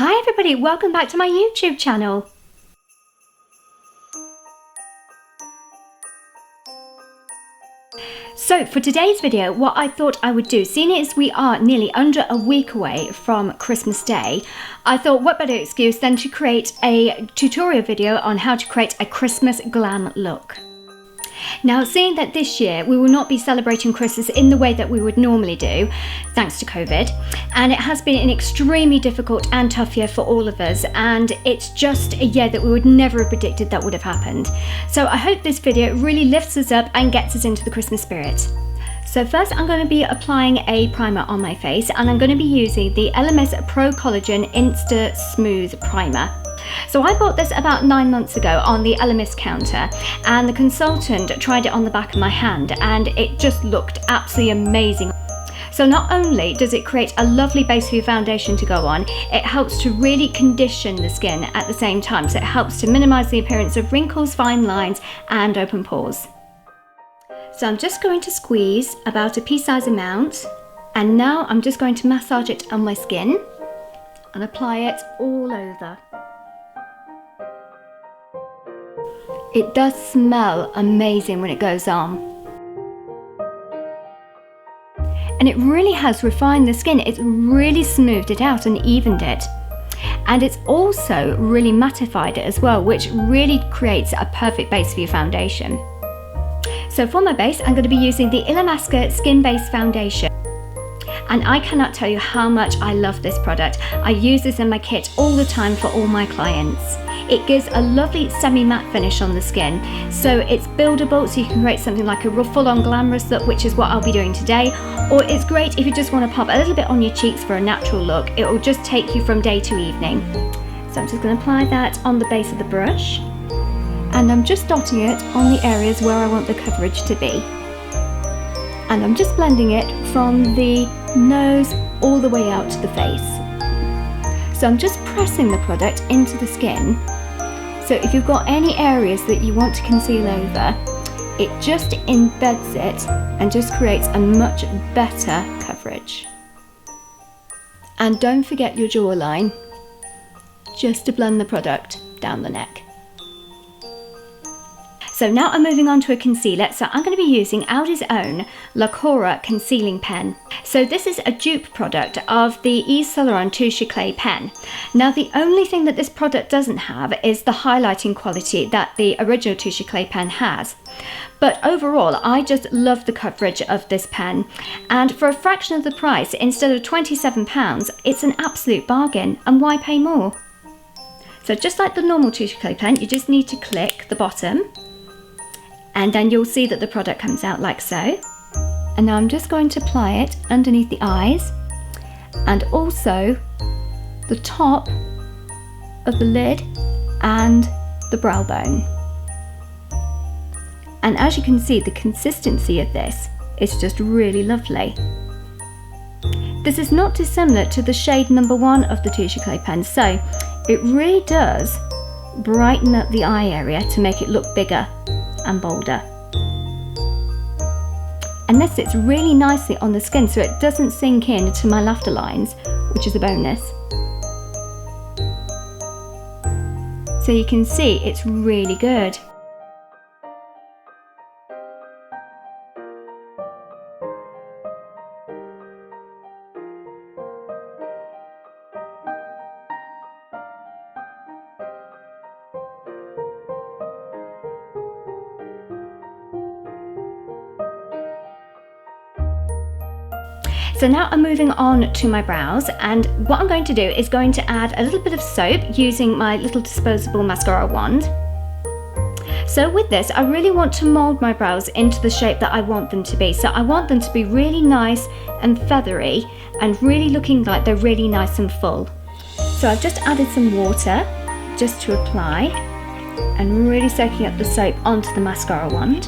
Hi everybody, welcome back to my YouTube channel. So for today's video, what I thought I would do, seeing as we are nearly under a week away from Christmas Day, I thought what better excuse than to create a tutorial video on how to create a Christmas glam look. Now, seeing that this year we will not be celebrating Christmas in the way that we would normally do, thanks to COVID, and it has been an extremely difficult and tough year for all of us, and it's just a year that we would never have predicted that would have happened. So I hope this video really lifts us up and gets us into the Christmas spirit. So first I'm going to be applying a primer on my face, and I'm going to be using the LMS Pro Collagen Insta Smooth Primer. So I bought this about 9 months ago on the LMS counter, and the consultant tried it on the back of my hand and it just looked absolutely amazing. So not only does it create a lovely base for your foundation to go on, it helps to really condition the skin at the same time. So it helps to minimize the appearance of wrinkles, fine lines and open pores. So I'm just going to squeeze about a pea-sized amount, and now I'm just going to massage it on my skin and apply it all over. It does smell amazing when it goes on. And it really has refined the skin. It's really smoothed it out and evened it. And it's also really mattified it as well, which really creates a perfect base for your foundation. So for my base, I'm going to be using the Illamasqua Skin Base Foundation. And I cannot tell you how much I love this product. I use this in my kit all the time for all my clients. It gives a lovely semi-matte finish on the skin, so it's buildable, so you can create something like a full-on glamorous look, which is what I'll be doing today. Or it's great if you just want to pop a little bit on your cheeks for a natural look. It will just take you from day to evening. So I'm just going to apply that on the base of the brush, and I'm just dotting it on the areas where I want the coverage to be. And I'm just blending it from the nose all the way out to the face. So I'm just pressing the product into the skin. So if you've got any areas that you want to conceal over, it just embeds it and just creates a much better coverage. And don't forget your jawline, just to blend the product down the neck. So now I'm moving on to a concealer. So I'm going to be using Audi's own La Cora concealing pen. So this is a dupe product of the Yves Saint Laurent Touche Clay pen. Now the only thing that this product doesn't have is the highlighting quality that the original Touche Clay pen has. But overall, I just love the coverage of this pen. And for a fraction of the price, instead of £27, it's an absolute bargain. And why pay more? So just like the normal Touche Clay pen, you just need to click the bottom, and then you'll see that the product comes out like so. And now I'm just going to apply it underneath the eyes and also the top of the lid and the brow bone. And as you can see, the consistency of this is just really lovely. This is not dissimilar to the shade number 1 of the Touche Clay pen, so it really does brighten up the eye area to make it look bigger and bolder. And this sits really nicely on the skin, so it doesn't sink in to my laughter lines, which is a bonus. So you can see it's really good. So now I'm moving on to my brows, and what I'm going to do is going to add a little bit of soap using my little disposable mascara wand. So with this, I really want to mold my brows into the shape that I want them to be. So I want them to be really nice and feathery and really looking like they're really nice and full. So I've just added some water just to apply and really soaking up the soap onto the mascara wand.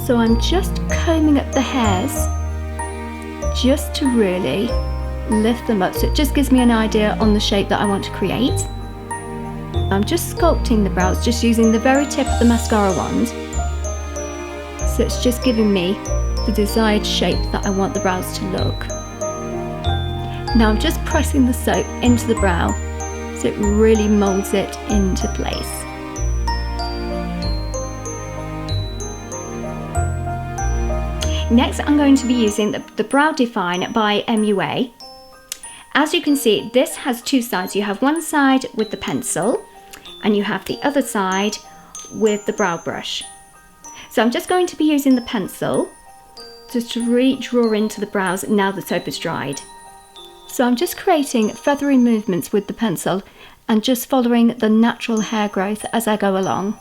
So I'm just combing up the hairs just to really lift them up, so it just gives me an idea on the shape that I want to create. I'm just sculpting the brows just using the very tip of the mascara wand, so it's just giving me the desired shape that I want the brows to look. Now I'm just pressing the soap into the brow so it really molds it into place. Next, I'm going to be using the Brow Define by MUA. As you can see, this has two sides. You have one side with the pencil and you have the other side with the brow brush. So I'm just going to be using the pencil just to really draw into the brows now the soap is dried. So I'm just creating feathery movements with the pencil and just following the natural hair growth as I go along.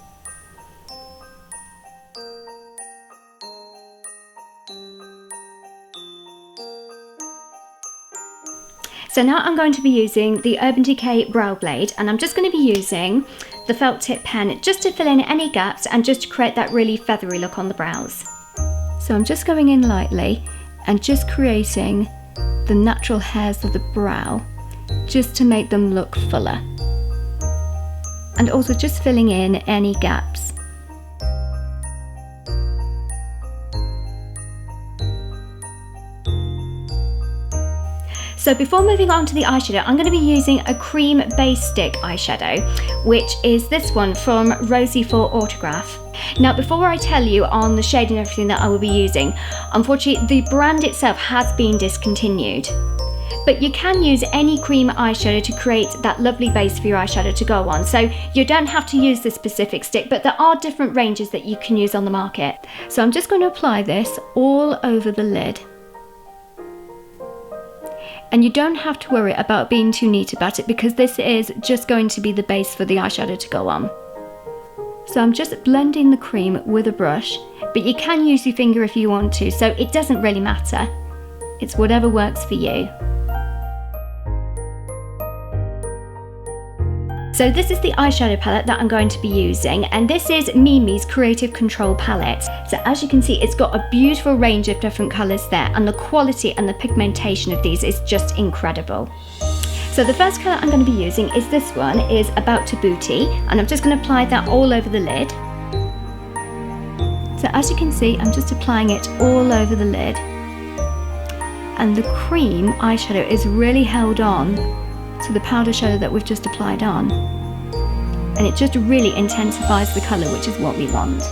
So now I'm going to be using the Urban Decay Brow Blade, and I'm just going to be using the felt tip pen just to fill in any gaps and just to create that really feathery look on the brows. So I'm just going in lightly and just creating the natural hairs of the brow just to make them look fuller, and also just filling in any gaps. So before moving on to the eyeshadow, I'm going to be using a cream base stick eyeshadow, which is this one from Rosie for Autograph. Now, before I tell you on the shade and everything that I will be using, unfortunately the brand itself has been discontinued. But you can use any cream eyeshadow to create that lovely base for your eyeshadow to go on. So you don't have to use this specific stick, but there are different ranges that you can use on the market. So I'm just going to apply this all over the lid. And you don't have to worry about being too neat about it because this is just going to be the base for the eyeshadow to go on. So I'm just blending the cream with a brush, but you can use your finger if you want to, so it doesn't really matter. It's whatever works for you. So this is the eyeshadow palette that I'm going to be using, and this is Mimi's Creative Control palette. So as you can see, it's got a beautiful range of different colours there, and the quality and the pigmentation of these is just incredible. So the first colour I'm going to be using is this one, is About to Booty, and I'm just going to apply that all over the lid. So as you can see, I'm just applying it all over the lid, and the cream eyeshadow is really held on to the powder shadow that we've just applied on, and it just really intensifies the colour, which is what we want.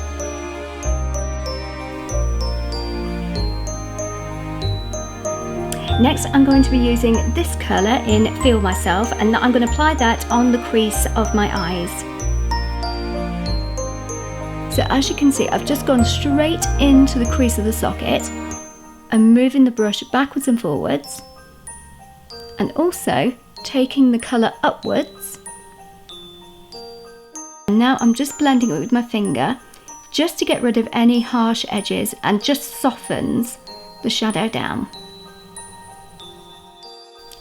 Next, I'm going to be using this colour in Feel Myself, and I'm going to apply that on the crease of my eyes. So as you can see, I've just gone straight into the crease of the socket and moving the brush backwards and forwards, and also taking the colour upwards. And now I'm just blending it with my finger just to get rid of any harsh edges and just softens the shadow down.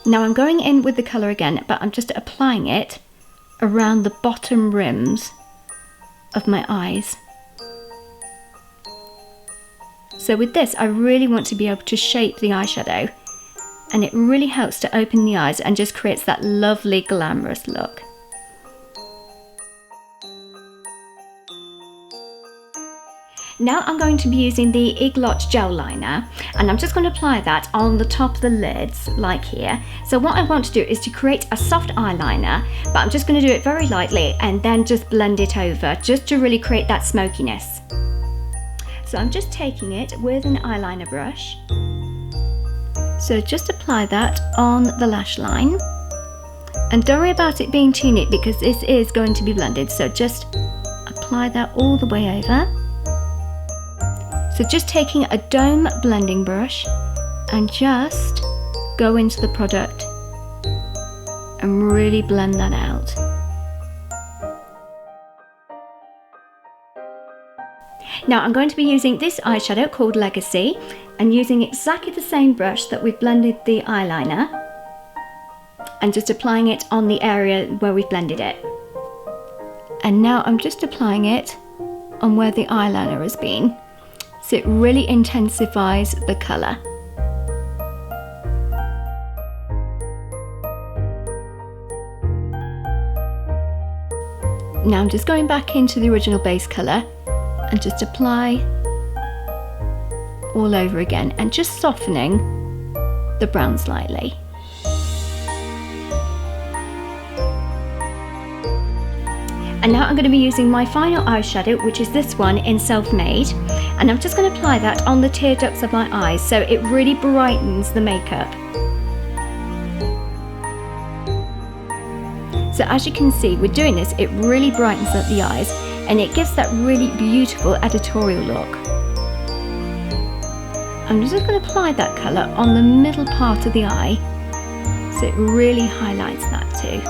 Now I'm going in with the colour again, but I'm just applying it around the bottom rims of my eyes. So with this, I really want to be able to shape the eyeshadow, and it really helps to open the eyes and just creates that lovely glamorous look. Now I'm going to be using the Iglot gel liner, and I'm just going to apply that on the top of the lids like here. So what I want to do is to create a soft eyeliner, but I'm just going to do it very lightly and then just blend it over just to really create that smokiness. So I'm just taking it with an eyeliner brush. So just apply that on the lash line, and don't worry about it being too neat because this is going to be blended, so just apply that all the way over. So just taking a dome blending brush and just go into the product and really blend that out. Now I'm going to be using this eyeshadow called Legacy, and using exactly the same brush that we've blended the eyeliner, and just applying it on the area where we've blended it. And now I'm just applying it on where the eyeliner has been, so it really intensifies the colour. Now I'm just going back into the original base colour and just apply all over again and just softening the brown slightly. And now I'm going to be using my final eyeshadow, which is this one in Self-Made, and I'm just going to apply that on the tear ducts of my eyes so it really brightens the makeup. So as you can see, with doing this, it really brightens up the eyes and it gives that really beautiful editorial look. I'm just going to apply that colour on the middle part of the eye so it really highlights that too.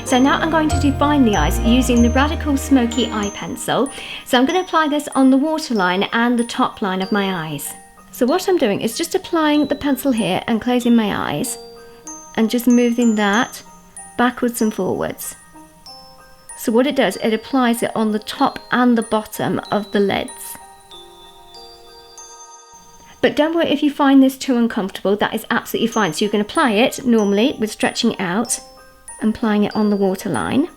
So now I'm going to define the eyes using the Radical Smoky Eye Pencil. So I'm going to apply this on the waterline and the top line of my eyes. So what I'm doing is just applying the pencil here and closing my eyes and just moving that backwards and forwards. So what it does, it applies it on the top and the bottom of the lids. But don't worry if you find this too uncomfortable, that is absolutely fine. So you can apply it normally with stretching out and applying it on the waterline.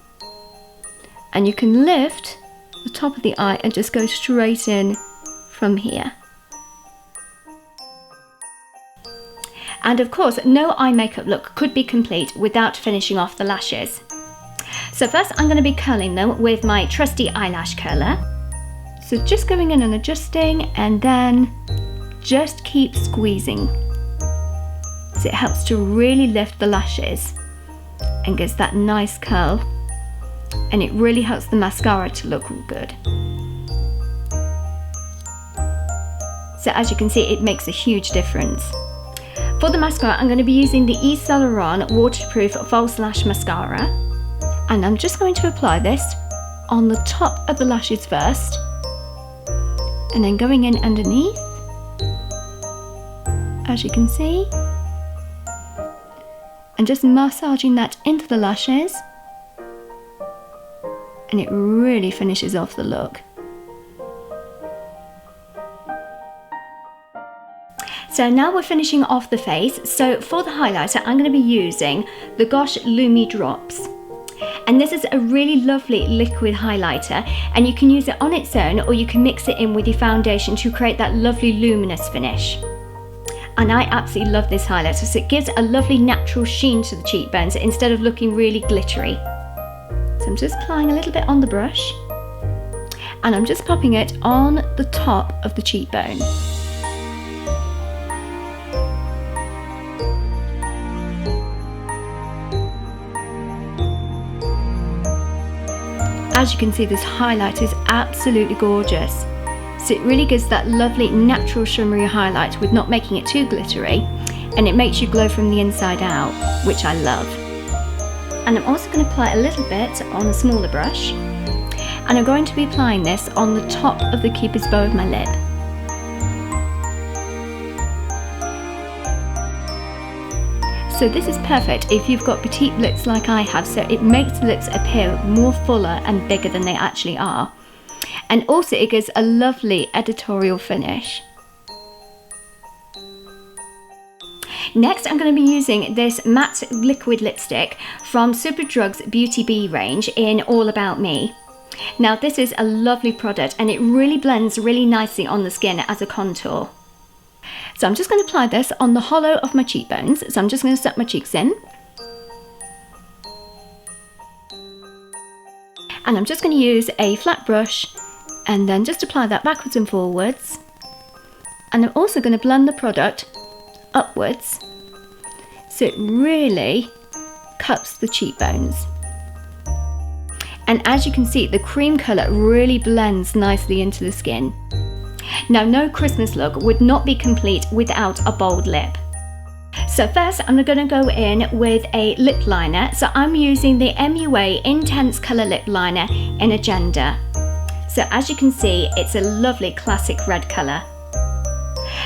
And you can lift the top of the eye and just go straight in from here. And of course, no eye makeup look could be complete without finishing off the lashes. So first I'm going to be curling them with my trusty eyelash curler. So just going in and adjusting and then just keep squeezing. So it helps to really lift the lashes and gives that nice curl, and it really helps the mascara to look good. So as you can see, it makes a huge difference. For the mascara, I'm going to be using the Yves Saint Laurent Waterproof False Lash Mascara, and I'm just going to apply this on the top of the lashes first, and then going in underneath, as you can see, and just massaging that into the lashes, and it really finishes off the look. So now we're finishing off the face. So for the highlighter, I'm going to be using the Gosh Lumi Drops. And this is a really lovely liquid highlighter, and you can use it on its own or you can mix it in with your foundation to create that lovely luminous finish. And I absolutely love this highlighter, so it gives a lovely natural sheen to the cheekbones instead of looking really glittery. So I'm just applying a little bit on the brush, and I'm just popping it on the top of the cheekbone. As you can see, this highlight is absolutely gorgeous. So it really gives that lovely natural shimmery highlight with not making it too glittery, and it makes you glow from the inside out, which I love. And I'm also going to apply a little bit on a smaller brush, and I'm going to be applying this on the top of the cupid's bow of my lip. So this is perfect if you've got petite lips like I have, so it makes the lips appear more fuller and bigger than they actually are. And also it gives a lovely editorial finish. Next, I'm going to be using this matte liquid lipstick from Superdrug's Beauty Bee range in All About Me. Now this is a lovely product and it really blends really nicely on the skin as a contour. So I'm just going to apply this on the hollow of my cheekbones. So I'm just going to set my cheeks in. And I'm just going to use a flat brush and then just apply that backwards and forwards. And I'm also going to blend the product upwards so it really cups the cheekbones. And as you can see, the cream colour really blends nicely into the skin. Now, no Christmas look would not be complete without a bold lip. So first I'm going to go in with a lip liner. So I'm using the MUA Intense Colour Lip Liner in Agenda. So as you can see, it's a lovely classic red colour.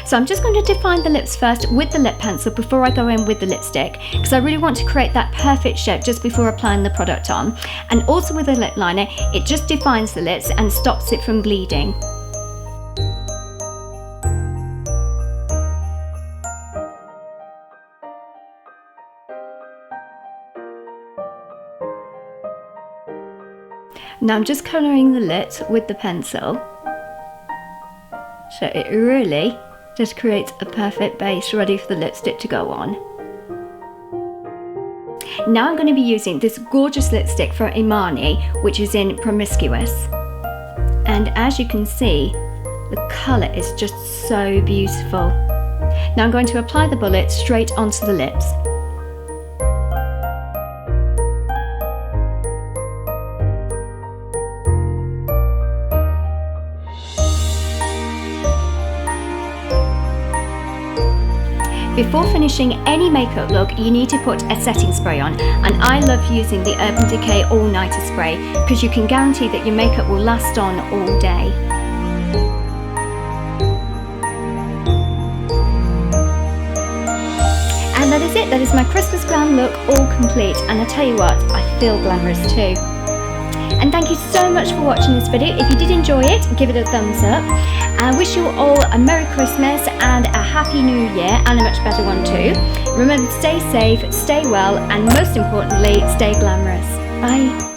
So I'm just going to define the lips first with the lip pencil before I go in with the lipstick, because I really want to create that perfect shape just before applying the product on. And also with the lip liner, it just defines the lips and stops it from bleeding. Now I'm just colouring the lips with the pencil, so it really just creates a perfect base ready for the lipstick to go on. Now I'm going to be using this gorgeous lipstick from Imani, which is in Promiscuous. And as you can see, the colour is just so beautiful. Now I'm going to apply the bullet straight onto the lips. Before finishing any makeup look, you need to put a setting spray on, and I love using the Urban Decay All Nighter Spray because you can guarantee that your makeup will last on all day. And that is it, that is my Christmas glam look all complete, and I tell you what, I feel glamorous too. And thank you so much for watching this video. If you did enjoy it, give it a thumbs up. I wish you all a Merry Christmas and a Happy New Year, and a much better one too. Remember to stay safe, stay well, and most importantly, stay glamorous. Bye.